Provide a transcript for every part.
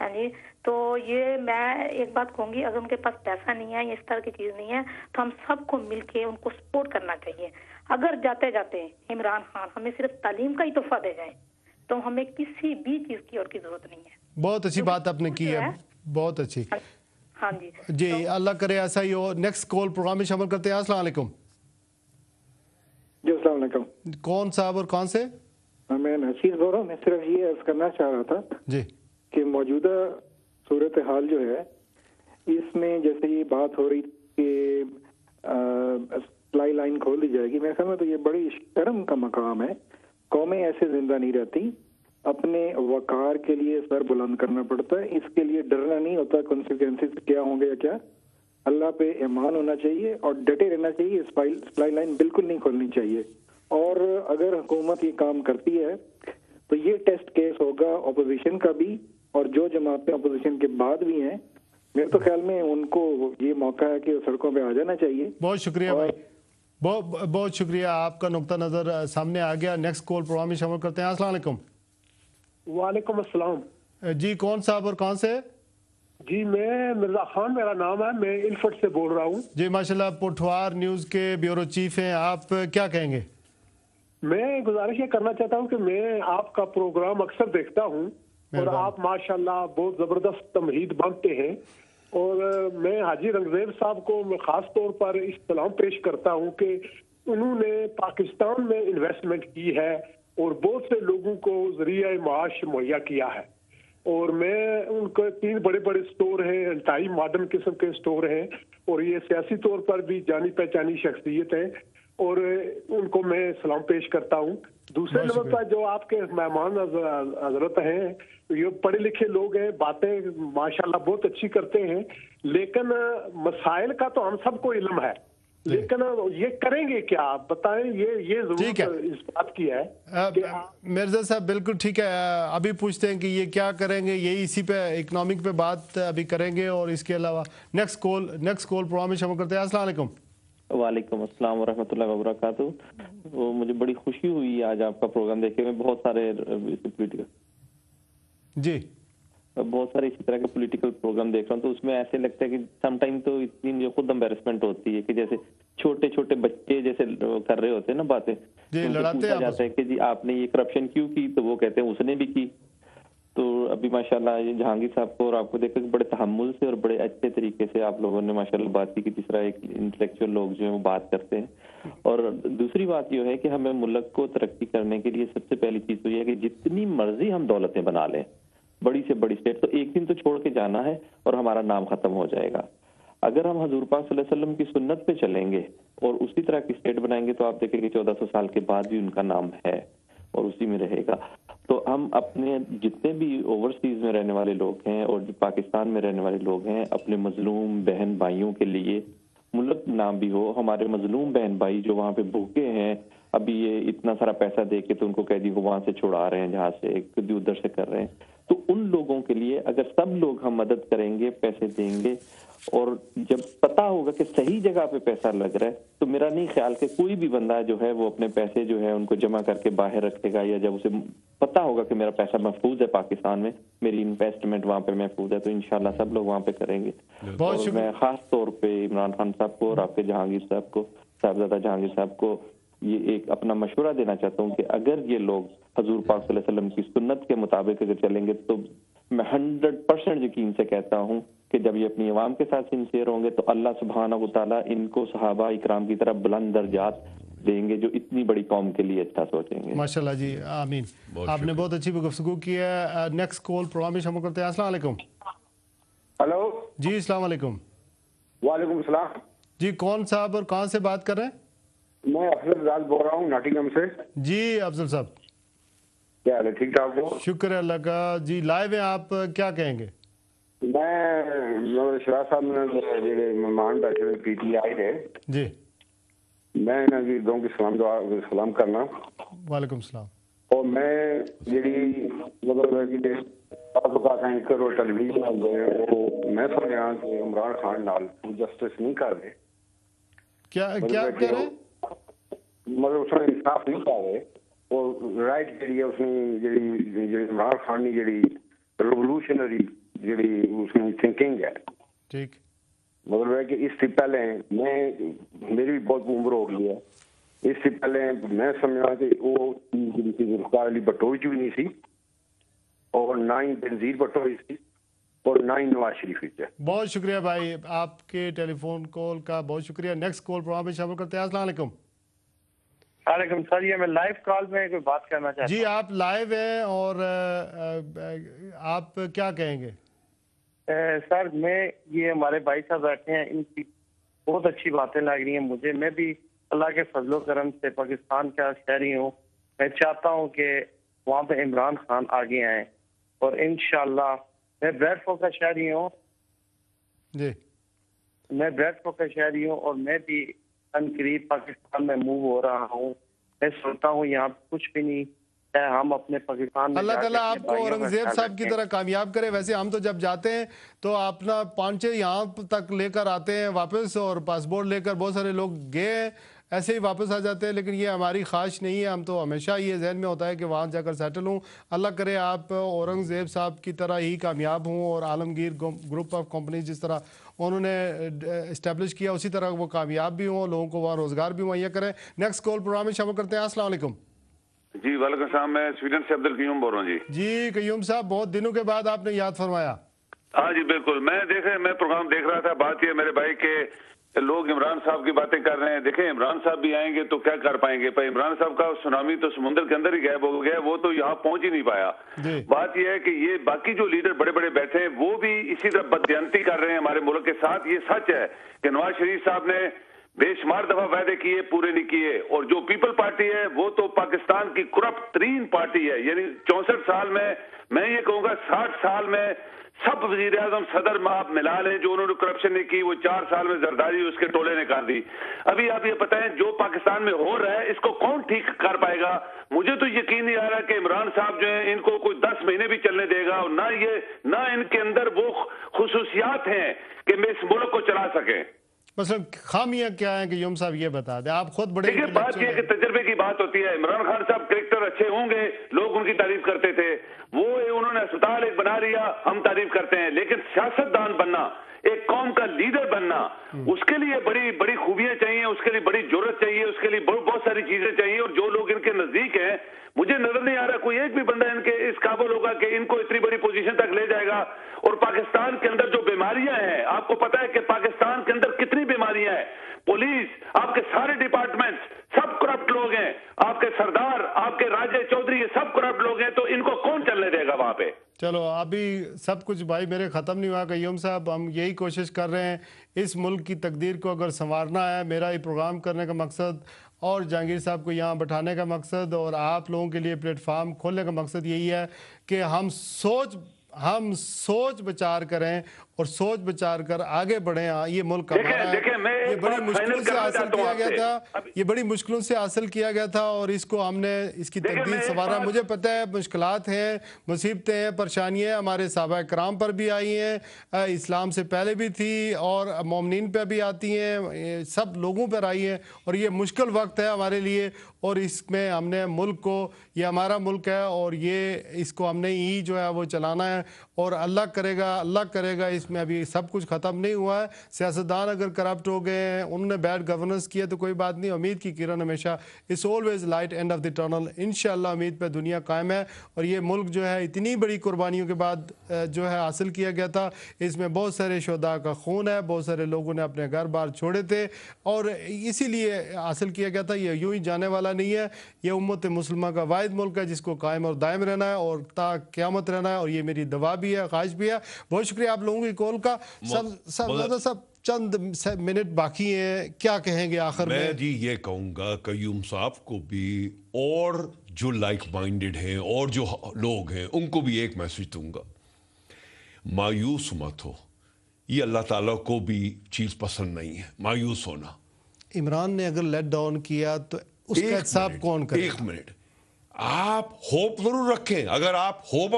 ہاں جی. تو یہ میں ایک بات کہوں گی, اگر ان کے پاس پیسہ نہیں ہے یا اس طرح کی چیز نہیں ہے تو ہم سب کو مل کے ان کو سپورٹ کرنا چاہیے. اگر جاتے جاتے عمران خان ہمیں صرف تعلیم کا ہی تحفہ دے جائیں تو ہمیں کسی بھی چیز کی اور کی ضرورت نہیں ہے. بہت اچھی بات آپ نے کی ہے, بہت اچھی. ہاں جی جی اللہ کرے ایسا ہی ہو. نیکسٹ کال پروگرام میں شامل کرتے ہیں. السلام علیکم. جی السلام علیکم. کون صاحب اور کہاں سے؟ میں نشید بول رہا ہوں. میں صرف یہ عرض کرنا چاہ رہا تھا جی کہ موجودہ صورتحال جو ہے اس میں جیسے یہ بات ہو رہی کہ سپلائی لائن کھول دی جائے گی, میرے خیال میں تو یہ بڑی شرم کا مقام ہے. قومیں ایسے زندہ نہیں رہتی, اپنے وقار کے لیے سر بلند کرنا پڑتا ہے. اس کے لیے ڈرنا نہیں ہوتا کانسیکوینسز کیا ہوں گے یا کیا. اللہ پہ ایمان ہونا چاہیے اور ڈٹے رہنا چاہیے. سپلائی لائن بالکل نہیں کھولنی چاہیے. اور اگر حکومت یہ کام کرتی ہے تو یہ ٹیسٹ کیس ہوگا اپوزیشن کا بھی, اور جو جماعتیں اپوزیشن کے بعد بھی ہیں, میرے تو خیال میں ان کو یہ موقع ہے کہ سڑکوں پہ آ جانا چاہیے. بہت شکریہ بھائی, بہت شکریہ. آپ کا نقطہ نظر سامنے آ گیا. نیکسٹ کال پروگرام میں شامل کرتے ہیں. السلام علیکم. وعلیکم السلام. جی کون صاحب اور کہاں سے؟ جی میں مرزا خان میرا نام ہے, میں الفٹ سے بول رہا ہوں. جی ماشاءاللہ, پوٹھوار نیوز کے بیورو چیف ہیں آپ, کیا کہیں گے؟ میں گزارش یہ کرنا چاہتا ہوں کہ میں آپ کا پروگرام اکثر دیکھتا ہوں اور آپ ماشاءاللہ بہت زبردست تمہید بانٹتے ہیں, اور میں حاجی رنگزیب صاحب کو میں خاص طور پر استلام پیش کرتا ہوں کہ انہوں نے پاکستان میں انویسٹمنٹ کی ہے اور بہت سے لوگوں کو ذریعہ معاش مہیا کیا ہے. اور میں ان کے 3 بڑے بڑے سٹور ہیں, انتہائی ماڈرن قسم کے سٹور ہیں, اور یہ سیاسی طور پر بھی جانی پہچانی شخصیت ہے, اور ان کو میں سلام پیش کرتا ہوں. دوسرے نمبر پر جو آپ کے مہمان حضرت ہیں یہ پڑھے لکھے لوگ ہیں, باتیں ماشاءاللہ بہت اچھی کرتے ہیں, لیکن مسائل کا تو ہم سب کو علم ہے, لیکن یہ کریں گے کیا آپ بتائیں. یہ ضرورت اس بات کی ہے. مرزا صاحب بالکل ٹھیک ہے, ابھی پوچھتے ہیں کہ یہ کیا کریں گے, یہی اسی پہ اکنامک پہ بات ابھی کریں گے, اور اس کے علاوہ نیکسٹ کال پروگرام میں شامل کرتے ہیں. السلام علیکم. وعلیکم السلام ورحمۃ اللہ وبرکاتہ. مجھے بڑی خوشی ہوئی آج آپ کا پروگرام دیکھے. میں بہت سارے اسی طرح کے پولیٹیکل پروگرام دیکھ رہا ہوں, تو اس میں ایسے لگتا ہے کہ سم ٹائم تو اتنی خود امبیرسمنٹ ہوتی ہے کہ جیسے چھوٹے چھوٹے بچے جیسے کر رہے ہوتے ہیں نا باتیں, پوچھا جاتا ہے کہ جی آپ نے یہ کرپشن کیوں کی, تو وہ کہتے ہیں اس نے بھی کی. تو ابھی ماشاءاللہ یہ جہانگیر صاحب کو اور آپ کو دیکھا کہ بڑے تحمل سے اور بڑے اچھے طریقے سے آپ لوگوں نے ماشاءاللہ بات کی, کہ جس طرح ایک انٹلیکچوئل لوگ جو ہیں وہ بات کرتے ہیں. اور دوسری بات یہ ہے کہ ہمیں ملک کو ترقی کرنے کے لیے سب سے پہلی چیز تو یہ ہے کہ جتنی مرضی ہم دولتیں بنا لیں, بڑی سے بڑی اسٹیٹ, تو ایک دن تو چھوڑ کے جانا ہے اور ہمارا نام ختم ہو جائے گا. اگر ہم حضور پاک صلی اللہ علیہ وسلم کی سنت پہ چلیں گے اور اسی طرح کی اسٹیٹ بنائیں گے, تو آپ دیکھیں گے 1400 سال کے بعد بھی ان کا نام ہے اور اسی میں رہے گا. تو ہم اپنے جتنے بھی اوورسیز میں رہنے والے لوگ ہیں اور جو پاکستان میں رہنے والے لوگ ہیں, اپنے مظلوم بہن بھائیوں کے لیے ملک نام بھی ہو, ہمارے مظلوم بہن بھائی جو وہاں پہ بھوکے ہیں, ابھی یہ اتنا سارا پیسہ دے کے تو ان کو قیدی کو وہاں سے چھڑا رہے ہیں, جہاں سے کبھی ادھر سے کر رہے ہیں, تو ان لوگوں کے لیے اگر سب لوگ ہم مدد کریں گے, پیسے دیں گے, اور جب پتا ہوگا کہ صحیح جگہ پہ پیسہ لگ رہا ہے, تو میرا نہیں خیال کہ کوئی بھی بندہ جو ہے وہ اپنے پیسے جو ہے ان کو جمع کر کے باہر رکھے گا, یا جب اسے پتا ہوگا کہ میرا پیسہ محفوظ ہے پاکستان میں, میری انویسٹمنٹ وہاں پہ محفوظ ہے, تو انشاءاللہ سب لوگ وہاں پہ کریں گے. اور میں خاص طور پہ عمران خان صاحب کو اور آپ کے جہانگیر صاحب کو, صاحبزادہ جہانگیر صاحب کو یہ ایک اپنا مشورہ دینا چاہتا ہوں کہ اگر یہ لوگ حضور پاک صلی اللہ علیہ وسلم کی سنت کے مطابق اگر چلیں گے, تو میں 100% یقین سے کہتا ہوں کہ جب یہ اپنی عوام کے ساتھ سنسیئر ہوں گے, تو اللہ سبحانہ و تعالیٰ ان کو صحابہ اکرام کی طرح بلند درجات دیں گے, جو اتنی بڑی قوم کے لیے اچھا سوچیں گے. ماشاءاللہ جی, آمین. آپ نے بہت اچھی گفتگو کی ہے. نیکسٹ کال پروگرام میں شامل کرتے ہیں. السلام علیکم. ہلو جی السلام علیکم. وعلیکم السلام. جی کون صاحب اور کہاں سے بات کر رہے ہیں؟ میں افضل رات بول رہا ہوں ناٹنگھم سے. جی افضل صاحب, کیا حال ہے؟ ٹھیک ٹھاک ہو؟ شکر ہے اللہ کا. جی لائیو ہیں آپ, کیا کہیں گے؟ میں شراز صاحب نے مہمان بیٹھے پی ٹی آئی ہے جی, میں دوں کی سلام کرنا. وعلیکم السلام. اور میں جی مطلب ٹیلی ویژن میں سنیا کہ عمران خان نال جسٹس نہیں کر رہے. کیا کہہ رہے ہیں؟ مطلب اس نے انصاف نہیں کر رہے, اور رائٹ جی اس نے عمران خان نے جی ریولیوشنری جڑی اس کی تھنکنگ ہے ٹھیک مطلب ہے کہ اس سے پہلے میری بھی بہت عمر ہو گئی ہے، اس سے پہلے میں سمجھا کہ وہ ذوالفقار علی بھٹو بھی نہیں سی اور نہ ہی بنظیر بھٹو سی اور نہ ہی نواز شریف ہے۔ بہت شکریہ بھائی آپ کے ٹیلی فون کال کا، بہت شکریہ۔ نیکسٹ کال پروگرام میں شامل کرتے ہیں۔ السلام علیکم۔ وعلیکم سر، یہ میں لائیو کال میں کوئی بات کرنا چاہتا ہوں۔ جی آپ لائیو ہیں اور آپ کیا کہیں گے؟ سر میں یہ ہمارے بھائی صاحب بیٹھے ہیں، ان کی بہت اچھی باتیں لگ رہی ہیں مجھے۔ میں بھی اللہ کے فضل و کرم سے پاکستان کا شہری ہوں، میں چاہتا ہوں کہ وہاں پہ عمران خان آگے آئیں اور انشاءاللہ میں بریڈ فورٹ کا شہری ہوں جی میں بریڈ فورٹ کا شہری ہوں اور میں بھی ان قریب پاکستان میں موو ہو رہا ہوں۔ میں سنتا ہوں یہاں کچھ بھی نہیں ہے، ہم اپنے پاکستان میں اللہ تعالیٰ آپ کو اورنگزیب صاحب کی طرح کامیاب کرے۔ ویسے ہم تو جب جاتے ہیں تو اپنا پانچے یہاں تک لے کر آتے ہیں واپس، اور پاسپورٹ لے کر بہت سارے لوگ گئے ہیں ایسے ہی واپس آ جاتے ہیں، لیکن یہ ہماری خواہش نہیں ہے۔ ہم تو ہمیشہ یہ ذہن میں ہوتا ہے کہ وہاں جا کر سیٹل ہوں۔ اللہ کرے آپ اورنگزیب صاحب کی طرح ہی کامیاب ہوں اور عالمگیر گروپ آف کمپنیز جس طرح انہوں نے اسٹیبلش کیا اسی طرح وہ کامیاب بھی ہوں، لوگوں کو وہاں روزگار بھی مہیا کریں۔ نیکسٹ کال پروگرام میں شامل کرتے ہیں۔ السلام علیکم۔ جی وعلیکم السلام، میں سویڈن سے عبدالقیوم بول رہا ہوں۔ جی قیوم صاحب، بہت دنوں کے بعد آپ نے یاد فرمایا۔ ہاں جی بالکل، میں پروگرام دیکھ رہا تھا۔ بات یہ میرے بھائی کہ لوگ عمران صاحب کی باتیں کر رہے ہیں۔ دیکھیں عمران صاحب بھی آئیں گے تو کیا کر پائیں گے؟ عمران صاحب کا سونامی تو سمندر کے اندر ہی غائب ہو گیا، وہ تو یہاں پہنچ ہی نہیں پایا۔ بات یہ ہے کہ یہ باقی جو لیڈر بڑے بڑے بیٹھے ہیں وہ بھی اسی طرح بددیانتی کر رہے ہیں ہمارے ملک کے ساتھ۔ یہ سچ ہے کہ نواز شریف صاحب نے بے شمار دفعہ وعدے کیے، پورے نہیں کیے، اور جو پیپل پارٹی ہے وہ تو پاکستان کی کرپٹ ترین پارٹی ہے۔ یعنی 64 سال میں یہ کہوں گا 60 سال میں سب وزیر اعظم صدر آپ ملا لیں جو انہوں نے کرپشن نہیں کی، وہ 4 سال میں زرداری اس کے ٹولے نے کر دی۔ ابھی آپ یہ بتائیں جو پاکستان میں ہو رہا ہے اس کو کون ٹھیک کر پائے گا؟ مجھے تو یقین نہیں آ رہا کہ عمران صاحب جو ہیں ان کو کوئی 10 مہینے بھی چلنے دے گا، اور نہ ان کے اندر وہ خصوصیات ہیں کہ میں اس ملک کو چلا سکیں۔ مثلا خامیاں کیا ہیں کہ یوم صاحب یہ بتا دیں، آپ خود بڑے بات یہ کہ تجربے کی بات ہوتی ہے۔ عمران خان صاحب کریکٹر اچھے ہوں گے، لوگ ان کی تعریف کرتے تھے، وہ انہوں نے اسپتال ایک بنا لیا، ہم تعریف کرتے ہیں، لیکن سیاستدان بننا، ایک قوم کا لیڈر بننا، اس کے لیے بڑی بڑی خوبیاں چاہیے، اس کے لیے بڑی جرت چاہیے، اس کے لیے بہت ساری چیزیں چاہیے، اور جو لوگ ان کے نزدیک ہیں مجھے نظر نہیں آ رہا کوئی ایک بھی بندہ ان کے اس قابل ہوگا کہ ان کو اتنی بڑی پوزیشن تک لے جائے گا۔ اور پاکستان کے اندر جو بیماریاں ہیں، آپ کو پتا ہے کہ پاکستان کے اندر کتنی بیماریاں ہیں، پولیس، آپ کے سارے ڈپارٹمنٹس سب کرپٹ لوگ ہیں، آپ کے سردار، آپ کے راجے چودھری، یہ سب کرپٹ لوگ ہیں، تو ان کو کون چلنے دے گا وہاں پہ؟ چلو ابھی سب کچھ بھائی میرے ختم نہیں ہوا قیوم صاحب، ہم یہی کوشش کر رہے ہیں اس ملک کی تقدیر کو اگر سنوارنا ہے۔ میرا یہ پروگرام کرنے کا مقصد اور جہانگیر صاحب کو یہاں بٹھانے کا مقصد اور آپ لوگوں کے لیے پلیٹ فارم کھولنے کا مقصد یہی ہے کہ ہم سوچ بچار کریں اور سوچ بچار کر آگے بڑھیں۔ یہ ملک ہمارا ہے، یہ بڑی مشکلوں سے حاصل کیا گیا تھا، یہ بڑی مشکلوں سے حاصل کیا گیا تھا، اور اس کو ہم نے اس کی تقدیر سنوارا۔ مجھے پتہ ہے مشکلات ہیں، مصیبتیں ہیں، پریشانیاں ہمارے صحابہ کرام پر بھی آئی ہیں، اسلام سے پہلے بھی تھی اور مومنین پہ بھی آتی ہیں، سب لوگوں پر آئی ہیں، اور یہ مشکل وقت ہے ہمارے لیے، اور اس میں ہم نے ملک کو، یہ ہمارا ملک ہے اور اس کو ہم نے ہی جو ہے وہ چلانا ہے، اور اللہ کرے گا اس میں ابھی سب کچھ ختم نہیں ہوا ہے۔ سیاستدان اگر کرپٹ ہو گئے ہیں، انہوں نے بیڈ گورننس کیا تو کوئی بات نہیں، امید کی کرن ہمیشہ اس always light end of the tunnel, انشاءاللہ امید پہ دنیا قائم ہے۔ اور یہ ملک جو ہے اتنی بڑی قربانیوں کے بعد جو ہے حاصل کیا گیا تھا، اس میں بہت سارے شہداء کا خون ہے، بہت سارے لوگوں نے اپنے گھر بار چھوڑے تھے، اور اسی لیے حاصل کیا گیا تھا۔ یہ یوں ہی جانے والا نہیں ہے، یہ امت مسلمہ کا واحد ملک ہے جس کو قائم اور دائم رہنا ہے اور تا قیامت رہنا ہے، اور یہ میری دعا بھی ہے، خواہش بھی ہے۔ بہت شکریہ آپ لوگوں کی کال کا۔ سب چند منٹ باقی ہیں، کیا کہیں گے آخر میں؟ جی یہ کہوں گا قیوم صاحب کو بھی اور جو لائک مائنڈڈ ہیں اور جو لوگ ہیں ان کو بھی ایک میسج دوں گا، مایوس مت ہو، یہ اللہ تعالیٰ کو بھی چیز پسند نہیں ہے مایوس ہونا۔ عمران نے اگر لیٹ ڈاؤن کیا تو اس کا حساب کون کرے؟ ایک منٹ، آپ ہوپ ضرور رکھیں، اگر آپ ہوپ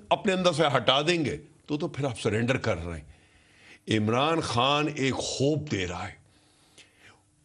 اپنے اندر سے ہٹا دیں گے تو پھر آپ سرنڈر کر رہے ہیں۔ عمران خان ایک ہوپ دے رہا ہے،